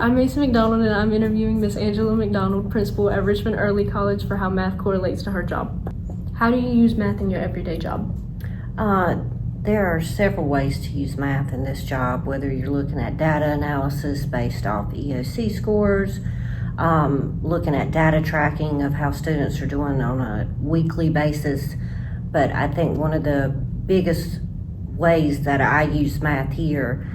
I'm Mason McDonald, and I'm interviewing Miss Angela McDonald, principal at Richmond College, for how math correlates to her job. How do you use math in your everyday job? There are several ways to use math in this job, whether you're looking at data analysis based off EOC scores, looking at data tracking of how students are doing on a weekly basis. But I think one of the biggest ways that I use math here,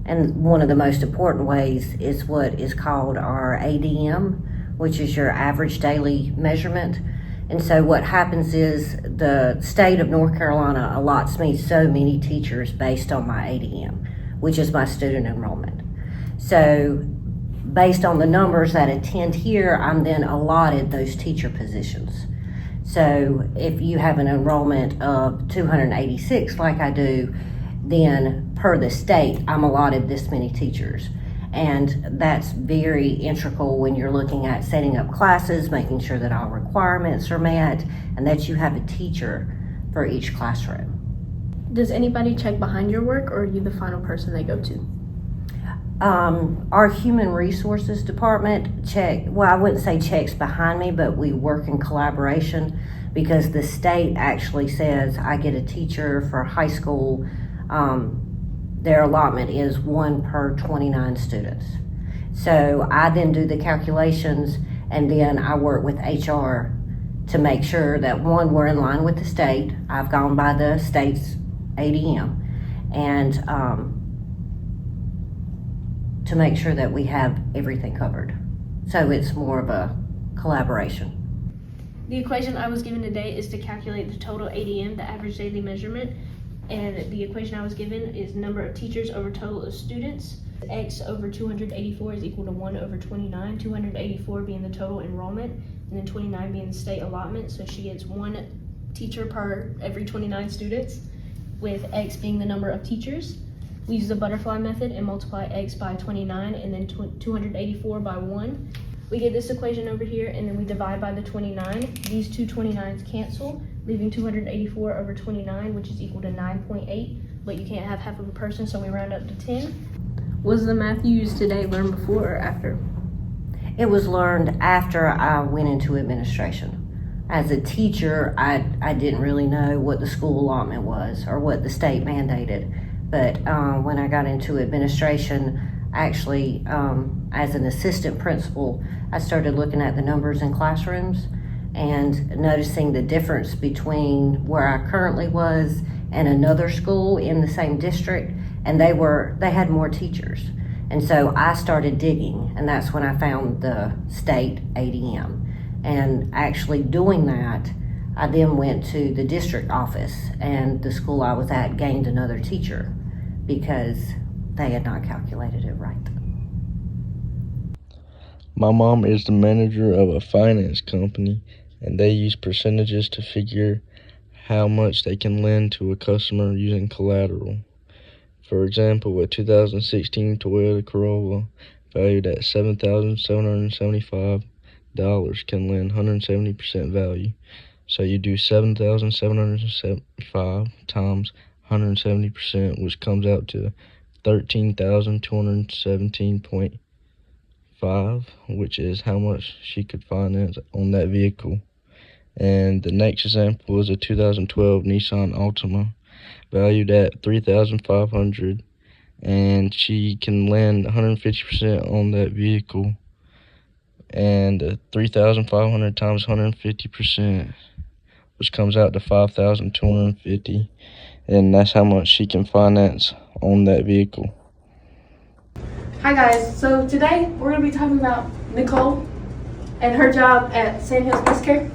and one of the most important ways, is what is called our ADM, which is your average daily measurement. And so what happens is the state of North Carolina allots me so many teachers based on my ADM, which is my student enrollment. So based on the numbers that attend here, I'm then allotted those teacher positions. So if you have an enrollment of 286 like I do, then per the state, I'm allotted this many teachers. And that's very integral when you're looking at setting up classes, making sure that all requirements are met, and that you have a teacher for each classroom. Does anybody check behind your work, or are you the final person they go to? Our human resources department I wouldn't say checks behind me, but we work in collaboration, because the state actually says I get a teacher for high school. Their allotment is 1 per 29 students. So I then do the calculations, and then I work with HR to make sure that, one, we're in line with the state. I've gone by the state's ADM, and to make sure that we have everything covered. So it's more of a collaboration. The equation I was given today is to calculate the total ADM, the average daily measurement. And the equation I was given is number of teachers over total of students. X over 284 is equal to 1 over 29, 284 being the total enrollment, and then 29 being the state allotment. So she gets 1 teacher per every 29 students, with X being the number of teachers. We use the butterfly method and multiply X by 29 and then 284 by 1. We get this equation over here, and then we divide by the 29. These two 29s cancel, leaving 284 over 29, which is equal to 9.8, but you can't have half of a person, so we round up to 10. Was the math you used today learned before or after? It was learned after I went into administration. As a teacher, I didn't really know what the school allotment was or what the state mandated. But when I got into administration, actually, as an assistant principal, I started looking at the numbers in classrooms and noticing the difference between where I currently was and another school in the same district, and they had more teachers. And so I started digging, and that's when I found the state ADM. And actually doing that, I then went to the district office, and the school I was at gained another teacher because they had not calculated it right. My mom is the manager of a finance company, and they use percentages to figure how much they can lend to a customer using collateral. For example, a 2016 Toyota Corolla valued at $7,775 can lend 170% value. So you do 7,775 times 170%, which comes out to 13,217.5, which is how much she could finance on that vehicle. And the next example is a 2012 Nissan Altima valued at $3,500, and she can lend 150% on that vehicle. And 3,500 times 150%, which comes out to 5,250, and that's how much she can finance on that vehicle. Hi guys, so today we're going to be talking about Nicole and her job at Sand Hills Best Care.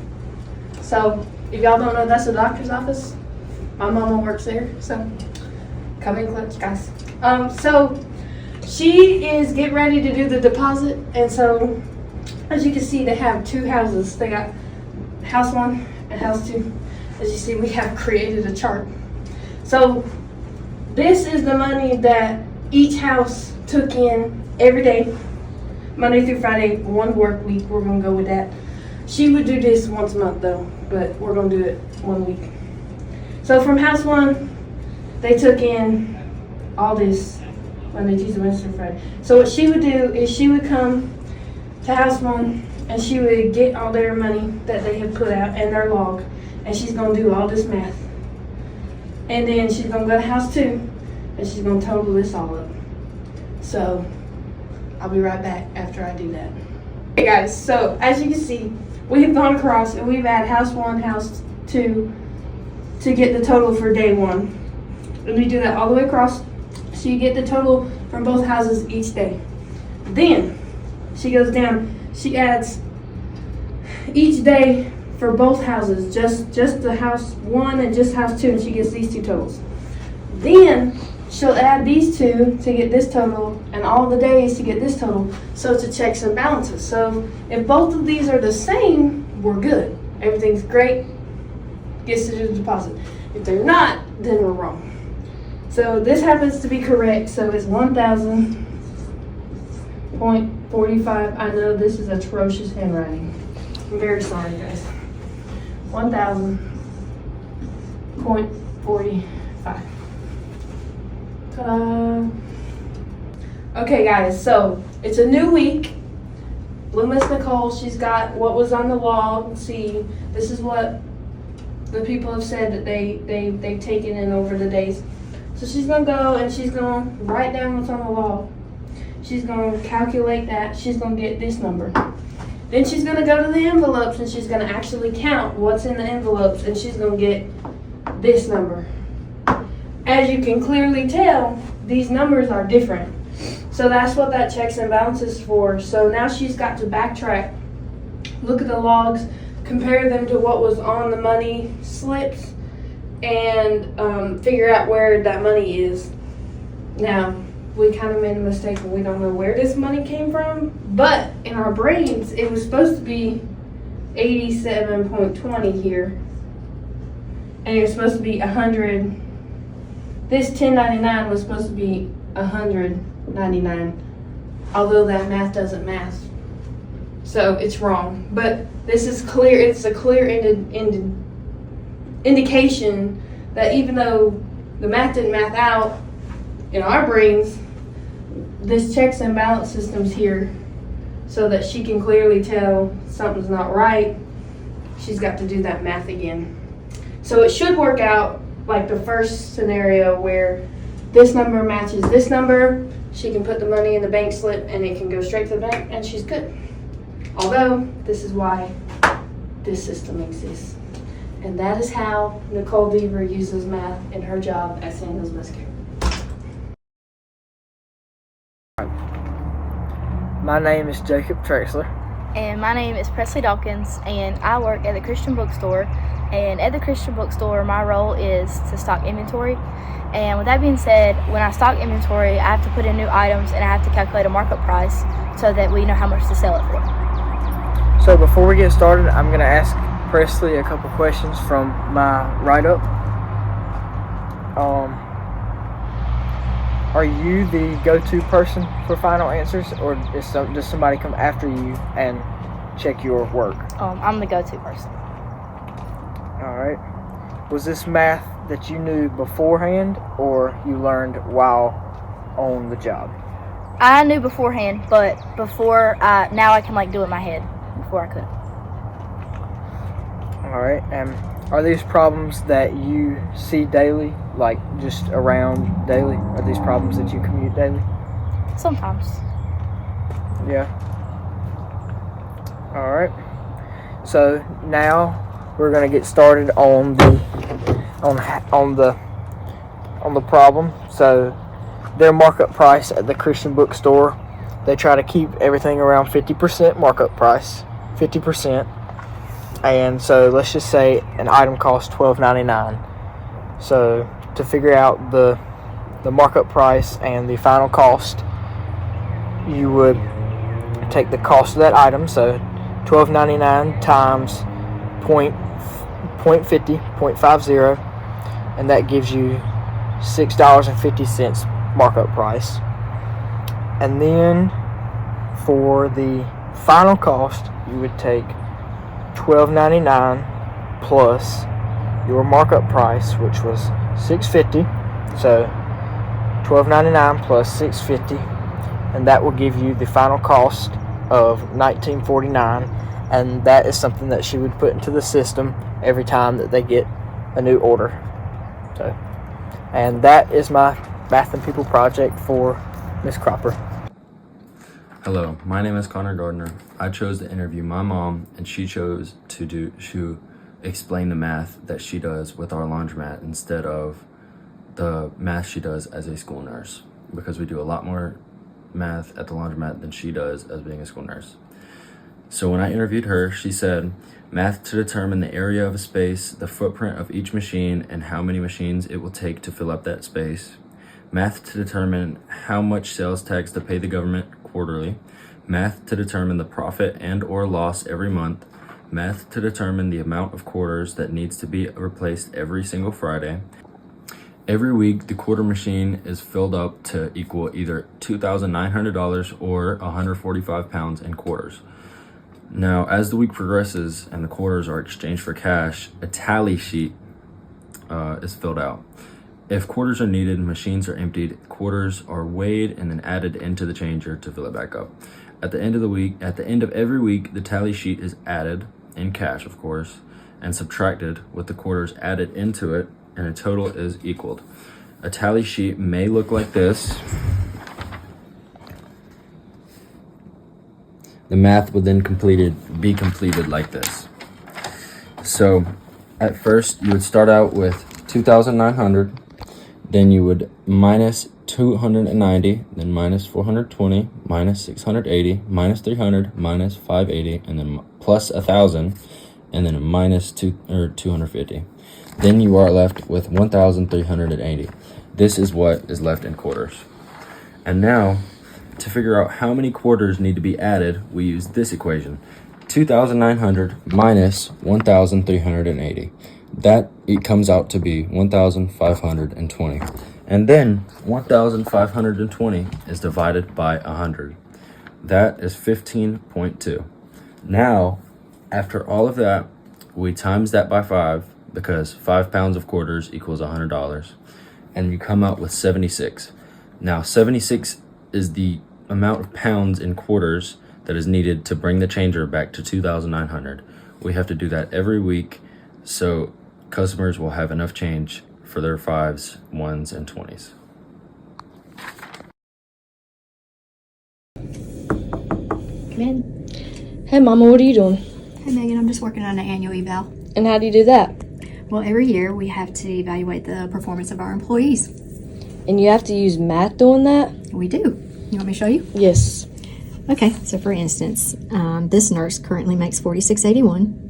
So if y'all don't know, that's the doctor's office. My mama works there, so come in clutch, guys. So she is getting ready to do the deposit, and so as you can see, they have 2 houses. They got house 1 and house 2. As you see, we have created a chart. So this is the money that each house took in every day, Monday through Friday, 1 work week. We're gonna go with that. She would do this once a month though, but we're gonna do it 1 week. So from house 1, they took in all this Monday, Tuesday, Wednesday, Friday. So what she would do is she would come to house 1 and she would get all their money that they have put out and their log, and she's gonna do all this math. And then she's gonna go to house 2 and she's gonna total this all up. So I'll be right back after I do that. Okay guys, so as you can see, we have gone across and we've had house 1, house 2 to get the total for day 1. And we do that all the way across, so you get the total from both houses each day. Then she goes down, she adds each day for both houses, just the house 1 and just house 2, and she gets these 2 totals. Then she'll add these 2 to get this total, and all the days to get this total. So it's a checks and balances. So if both of these are the same, we're good. Everything's great, gets to do the deposit. If they're not, then we're wrong. So this happens to be correct, so it's 1,000.45. I know this is atrocious handwriting. I'm very sorry, guys. 1,000.45. Ta-da! Okay, guys, so it's a new week. Blue Miss Nicole, she's got what was on the log. See, this is what the people have said that they've taken in over the days. So she's gonna go and she's gonna write down what's on the log. She's gonna calculate that. She's gonna get this number. Then she's gonna go to the envelopes and she's gonna actually count what's in the envelopes, and she's gonna get this number. As you can clearly tell, these numbers are different. So that's what that checks and balances is for. So now she's got to backtrack, look at the logs, compare them to what was on the money slips, and figure out where that money is. Now, we kind of made a mistake and we don't know where this money came from, but in our brains, it was supposed to be 87.20 here, and it was supposed to be 100. This 10.99 was supposed to be 199, although that math doesn't math, so it's wrong. But this is clear. It's a clear indication that even though the math didn't math out in our brains, this checks and balance system's here so that she can clearly tell something's not right. She's got to do that math again. So it should work out like the first scenario where this number matches this number. She can put the money in the bank slip and it can go straight to the bank and she's good. Although, this is why this system exists. And that is how Nicole Beaver uses math in her job at St. Hills Miscare. My name is Jacob Trexler. And my name is Presley Dawkins, and I work at the Christian bookstore. And at the Christian bookstore, my role is to stock inventory. And with that being said, when I stock inventory, I have to put in new items and I have to calculate a markup price so that we know how much to sell it for. So before we get started, I'm going to ask Presley a couple questions from my write-up. Are you the go-to person for final answers, or does somebody come after you and check your work? I'm the go-to person. All right. Was this math that you knew beforehand, or you learned while on the job? I knew beforehand, but now I can do it in my head. Before I couldn't. All right. And are these problems that you see daily, like just around daily? Are these problems that you commute daily? Sometimes. Yeah. All right. So now we're gonna get started on the problem. So their markup price at the Christian bookstore, they try to keep everything around 50% markup price, 50%. And so let's just say an item costs $12.99. So to figure out the markup price and the final cost, you would take the cost of that item, so $12.99 times 0.50, and that gives you $6.50 markup price. And then for the final cost, you would take $12.99 plus your markup price, which was $6.50. So $12.99 plus $6.50, and that will give you the final cost of $19.49, and that is something that she would put into the system every time that they get a new order. So, and that is my Math and People project for Miss Cropper. Hello, my name is Connor Gardner. I chose to interview my mom, and she chose to explain the math that she does with our laundromat instead of the math she does as a school nurse, because we do a lot more math at the laundromat than she does as being a school nurse. So when I interviewed her, she said, math to determine the area of a space, the footprint of each machine, and how many machines it will take to fill up that space. Math to determine how much sales tax to pay the government quarterly. Math to determine the profit and or loss every month. Math to determine the amount of quarters that needs to be replaced every single Friday. Every week, the quarter machine is filled up to equal either $2,900 or 145 pounds in quarters. Now, as the week progresses and the quarters are exchanged for cash, a tally sheet is filled out. If quarters are needed, machines are emptied, quarters are weighed and then added into the changer to fill it back up. At the end of every week, the tally sheet is added, in cash of course, and subtracted with the quarters added into it, and a total is equaled. A tally sheet may look like this. The math would then be completed like this. So at first you would start out with 2,900, then you would minus 290, then minus 420, minus 680, minus 300, minus 580, and then plus 1,000, and then a minus 250. Then you are left with 1,380. This is what is left in quarters. And now, to figure out how many quarters need to be added, we use this equation. 2,900 minus 1,380. That it comes out to be 1,520. And then 1,520 is divided by 100. That is 15.2. Now, after all of that, we times that by 5, because 5 pounds of quarters equals $100, and you come out with 76. Now, 76 is the amount of pounds in quarters that is needed to bring the changer back to 2,900. We have to do that every week, so customers will have enough change for their 5s, 1s, and 20s. Come in. Hey Mama, what are you doing? Hey Megan, I'm just working on an annual eval. And how do you do that? Well, every year we have to evaluate the performance of our employees. And you have to use math doing that? We do. You want me to show you? Yes. Okay, so for instance, this nurse currently makes $46.81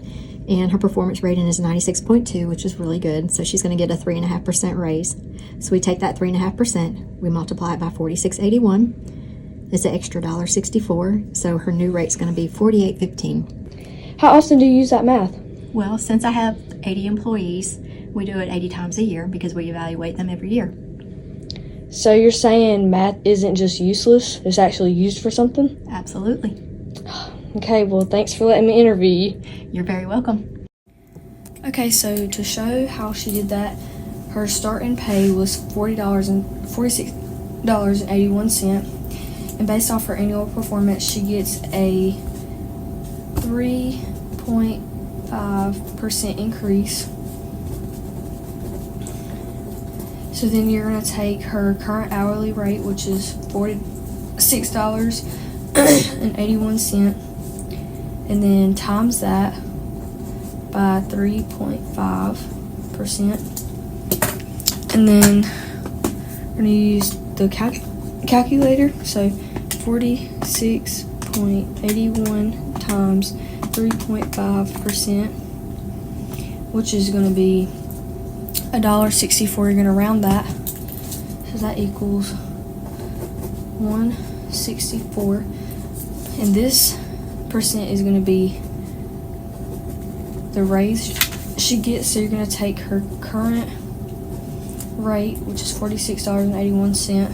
and her performance rating is 96.2, which is really good. So she's going to get a 3.5% raise. So we take that 3.5%, we multiply it by $46.81. It's an extra $1.64. So her new rate's going to be $48.15. How often do you use that math? Well, since I have 80 employees, we do it 80 times a year because we evaluate them every year. So you're saying math isn't just useless, it's actually used for something? Absolutely. Okay, well thanks for letting me interview you. You're very welcome. Okay, so to show how she did that, her starting pay was $46.81, and based off her annual performance, she gets a 3.5% increase. So then you're going to take her current hourly rate, which is $46.81, and then times that by 3.5%. And then we're going to use the calculator. So 46.81 times 3.5%, which is going to be $1.64. You're going to round that, so that equals 164, and this percent is going to be the raise she gets. So you're going to take her current rate, which is $46.81,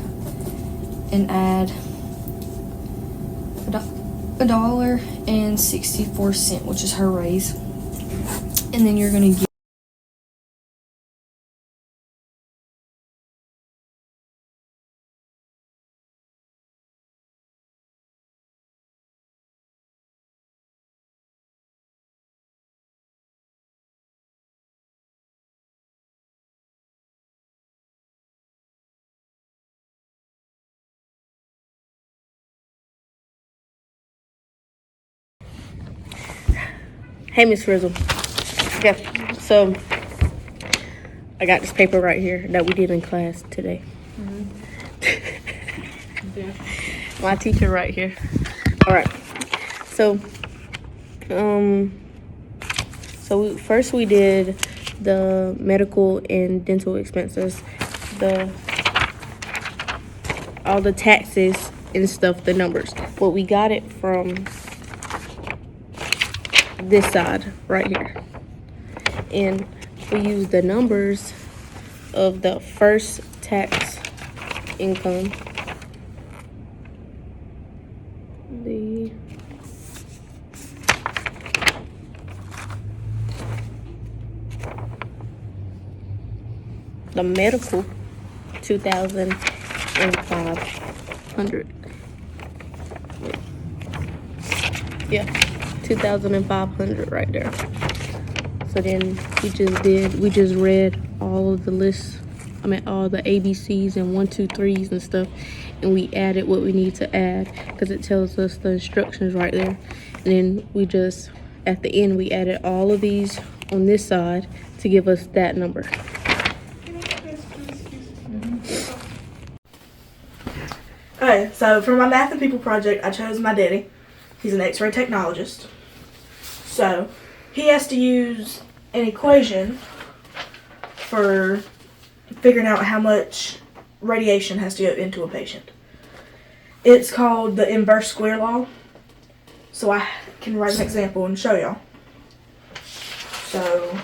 and add $1.64, which is her raise, and then you're going to get Hey, Miss Frizzle. Okay, so I got this paper right here that we did in class today. My teacher right here. All right. So, first we did the medical and dental expenses, all the taxes and stuff, the numbers. But we got it from this side right here, and we use the numbers of the first tax income, the medical 2,500. Yeah, 2,500 right there. So then we just read all of the lists, all the ABCs and 1, 2, 3s and stuff, and we added what we need to add because it tells us the instructions right there. And then we just, at the end, we added all of these on this side to give us that number. Okay, so for my Math and People project, I chose my daddy. He's an X-ray technologist. So he has to use an equation for figuring out how much radiation has to go into a patient. It's called the inverse square law. So I can write an example and show y'all. So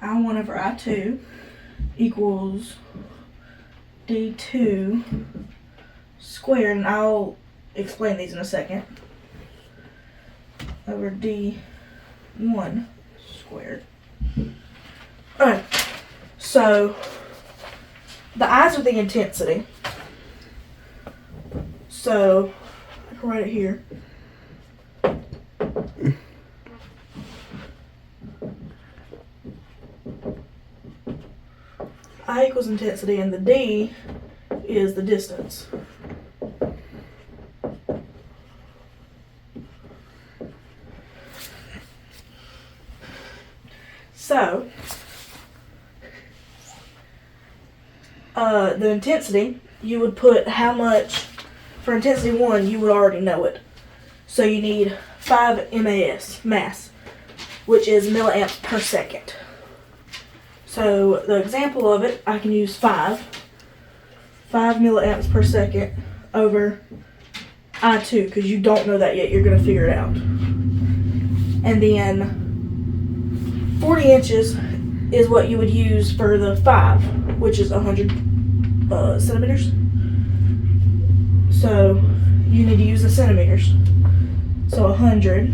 I1 over I2 equals D2 squared, and I'll explain these in a second, over D1 squared. Alright, so the I's are the intensity. So I can write it here. I equals intensity, and the D is the distance. So, the intensity, you would put how much, for intensity 1, you would already know it. So you need 5 mass, which is milliamps per second. So the example of it, I can use 5 milliamps per second over I2, because you don't know that yet, you're going to figure it out. And then 40 inches is what you would use for the 5, which is 100 centimeters. So you need to use the centimeters. So 100,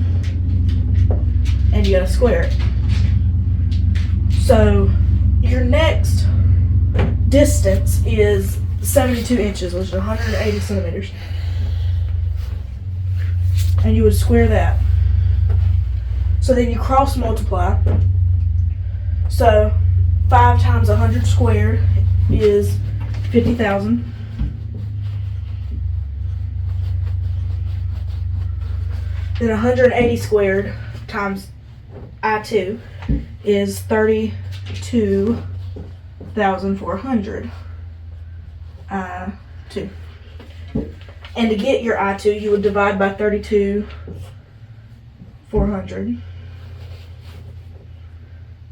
and you gotta square it. So your next distance is 72 inches, which is 180 centimeters. And you would square that. So then you cross multiply. So 5 times 100 squared is 50,000. Then 180 squared times I2 is 32,400. I2. And to get your I2, you would divide by 32,400.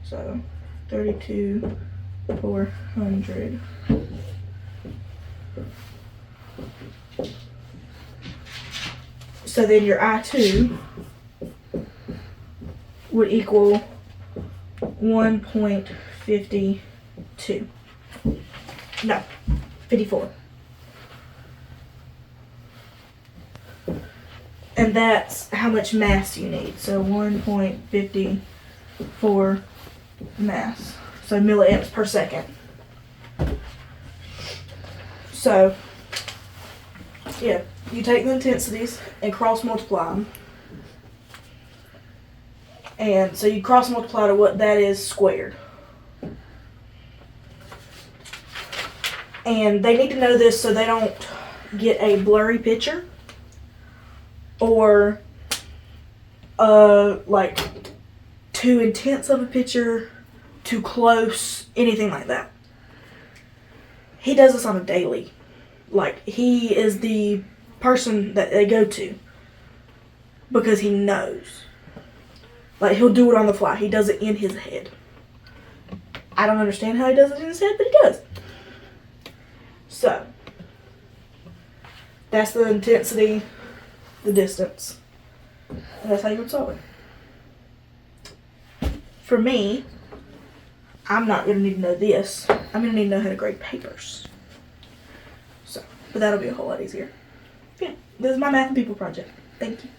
So 32,400. So then your I2 would equal 1.52. No, 54. And that's how much mass you need. So 1.54 mass. So milliamps per second. So, yeah, you take the intensities and cross multiply them. And so you cross multiply to what that is squared. And they need to know this so they don't get a blurry picture or like too intense of a picture, too close, anything like that. He does this on a daily. Like, he is the person that they go to because he knows. Like, he'll do it on the fly. He does it in his head. I don't understand how he does it in his head, but he does. So, that's the intensity, the distance, and that's how you would solve it. For me, I'm not going to need to know this. I'm going to need to know how to grade papers. So, but that'll be a whole lot easier. Yeah, this is my math and people project. Thank you.